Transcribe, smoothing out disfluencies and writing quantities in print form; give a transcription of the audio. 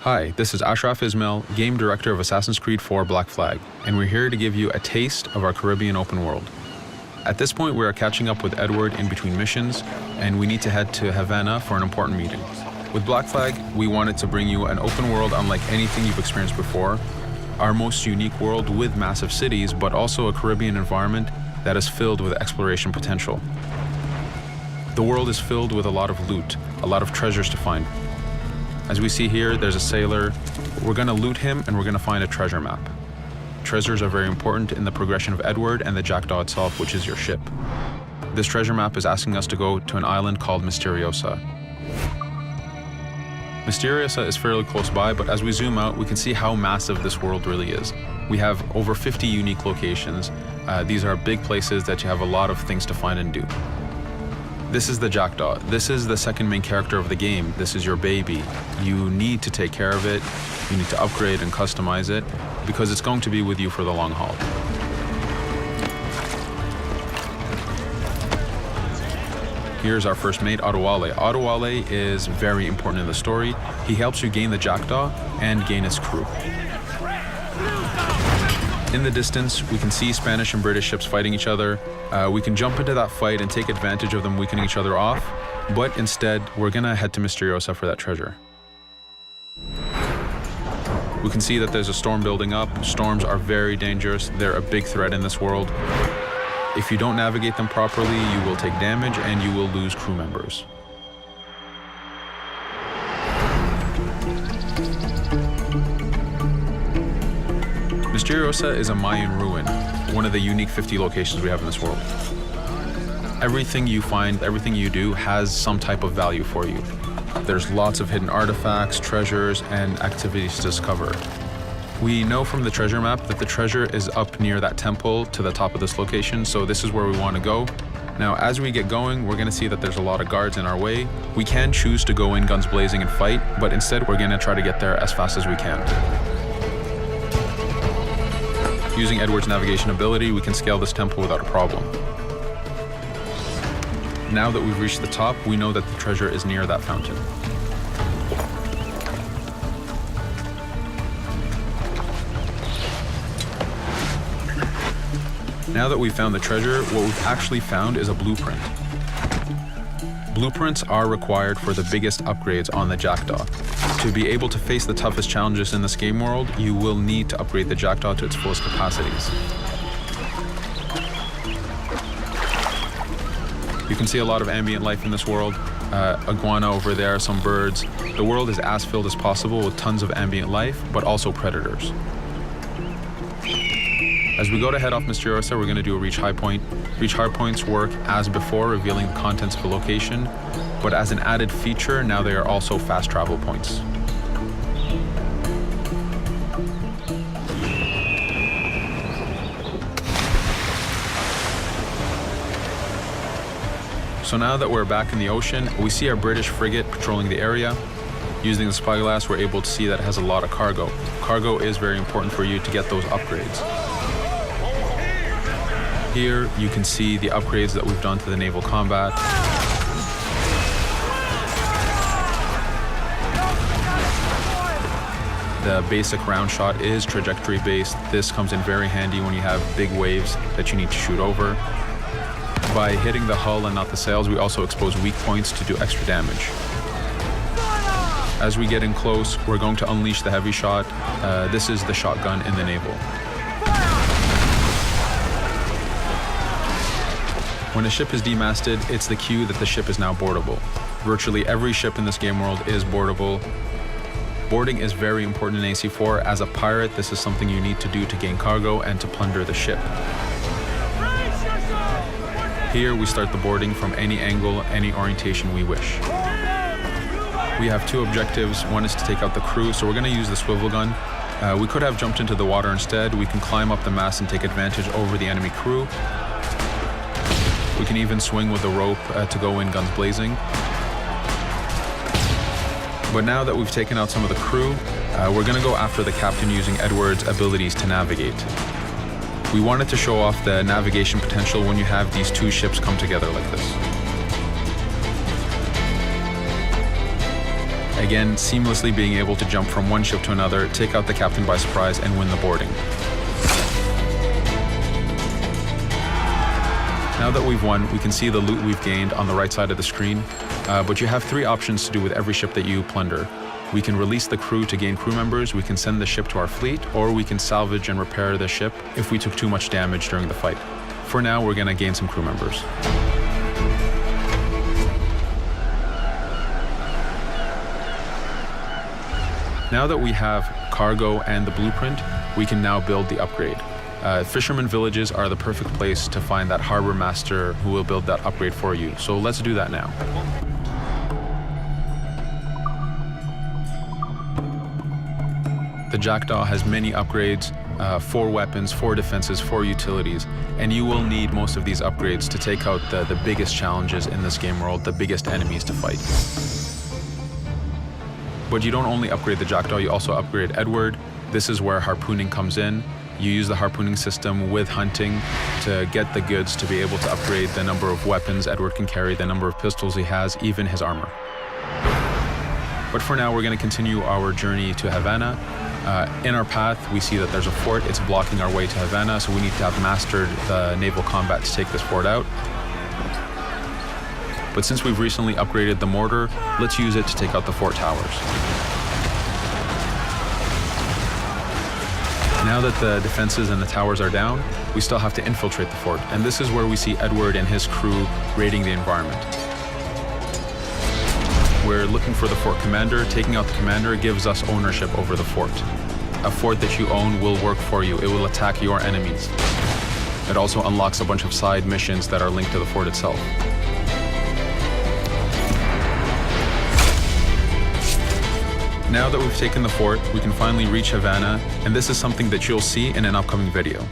Hi, this is Ashraf Ismail, Game Director of Assassin's Creed 4 Black Flag, and we're here to give you a taste of our Caribbean open world. At this point, we are catching up with Edward in between missions, and we need to head to Havana for an important meeting. With Black Flag, we wanted to bring you an open world unlike anything you've experienced before, our most unique world with massive cities, but also a Caribbean environment that is filled with exploration potential. The world is filled with a lot of loot, a lot of treasures to find. As we see here, there's a sailor. We're gonna loot him and we're gonna find a treasure map. Treasures are very important in the progression of Edward and the Jackdaw itself, which is your ship. This treasure map is asking us to go to an island called Misteriosa. Misteriosa is fairly close by, but as we zoom out, we can see how massive this world really is. We have over 50 unique locations. These are big places that you have a lot of things to find and do. This is the Jackdaw. This is the second main character of the game. This is your baby. You need to take care of it. You need to upgrade and customize it because it's going to be with you for the long haul. Here's our first mate, Adewale. Adewale is very important in the story. He helps you gain the Jackdaw and gain its crew. In the distance, we can see Spanish and British ships fighting each other. We can jump into that fight and take advantage of them weakening each other off, but instead, we're gonna head to Misteriosa for that treasure. We can see that there's a storm building up. Storms are very dangerous. They're a big threat in this world. If you don't navigate them properly, you will take damage and you will lose crew members. Misteriosa is a Mayan ruin, one of the unique 50 locations we have in this world. Everything you find, everything you do has some type of value for you. There's lots of hidden artifacts, treasures, and activities to discover. We know from the treasure map that the treasure is up near that temple to the top of this location, so this is where we want to go. Now, as we get going, we're going to see that there's a lot of guards in our way. We can choose to go in guns blazing and fight, but instead we're going to try to get there as fast as we can. Using Edward's navigation ability, we can scale this temple without a problem. Now that we've reached the top, we know that the treasure is near that fountain. Now that we've found the treasure, what we've actually found is a blueprint. Blueprints are required for the biggest upgrades on the Jackdaw. To be able to face the toughest challenges in this game world, you will need to upgrade the Jackdaw to its fullest capacities. You can see a lot of ambient life in this world. Iguana over there, some birds. The world is as filled as possible with tons of ambient life, but also predators. As we go to head off Misteriosa, we're going to do a reach high point. Reach high points work as before, revealing the contents of a location, but as an added feature, now they are also fast travel points. So now that we're back in the ocean, we see a British frigate patrolling the area. Using the spyglass, we're able to see that it has a lot of cargo. Cargo is very important for you to get those upgrades. Here, you can see the upgrades that we've done to the naval combat. The basic round shot is trajectory based. This comes in very handy when you have big waves that you need to shoot over. By hitting the hull and not the sails, we also expose weak points to do extra damage. As we get in close, we're going to unleash the heavy shot. This is the shotgun in the naval. When a ship is demasted, it's the cue that the ship is now boardable. Virtually every ship in this game world is boardable. Boarding is very important in AC4. As a pirate, this is something you need to do to gain cargo and to plunder the ship. Here, we start the boarding from any angle, any orientation we wish. We have two objectives. One is to take out the crew, so we're going to use the swivel gun. We could have jumped into the water instead. We can climb up the mast and take advantage over the enemy crew. We can even swing with the rope to go in guns blazing. But now that we've taken out some of the crew, we're going to go after the captain using Edward's abilities to navigate. We wanted to show off the navigation potential when you have these two ships come together like this. Again, seamlessly being able to jump from one ship to another, take out the captain by surprise, and win the boarding. Now that we've won, we can see the loot we've gained on the right side of the screen, but you have 3 options to do with every ship that you plunder. We can release the crew to gain crew members, we can send the ship to our fleet, or we can salvage and repair the ship if we took too much damage during the fight. For now, we're going to gain some crew members. Now that we have cargo and the blueprint, we can now build the upgrade. Fisherman villages are the perfect place to find that harbor master who will build that upgrade for you. So let's do that now. The Jackdaw has many upgrades, 4 weapons, 4 defenses, 4 utilities, and you will need most of these upgrades to take out the biggest challenges in this game world, the biggest enemies to fight. But you don't only upgrade the Jackdaw, you also upgrade Edward. This is where harpooning comes in. You use the harpooning system with hunting to get the goods to be able to upgrade the number of weapons Edward can carry, the number of pistols he has, even his armor. But for now, we're going to continue our journey to Havana. In our path, we see that there's a fort. It's blocking our way to Havana, so we need to have mastered the naval combat to take this fort out. But since we've recently upgraded the mortar, let's use it to take out the fort towers. Now that the defenses and the towers are down, we still have to infiltrate the fort, and this is where we see Edward and his crew raiding the environment. We're looking for the fort commander. Taking out the commander gives us ownership over the fort. A fort that you own will work for you. It will attack your enemies. It also unlocks a bunch of side missions that are linked to the fort itself. Now that we've taken the fort, we can finally reach Havana, and this is something that you'll see in an upcoming video.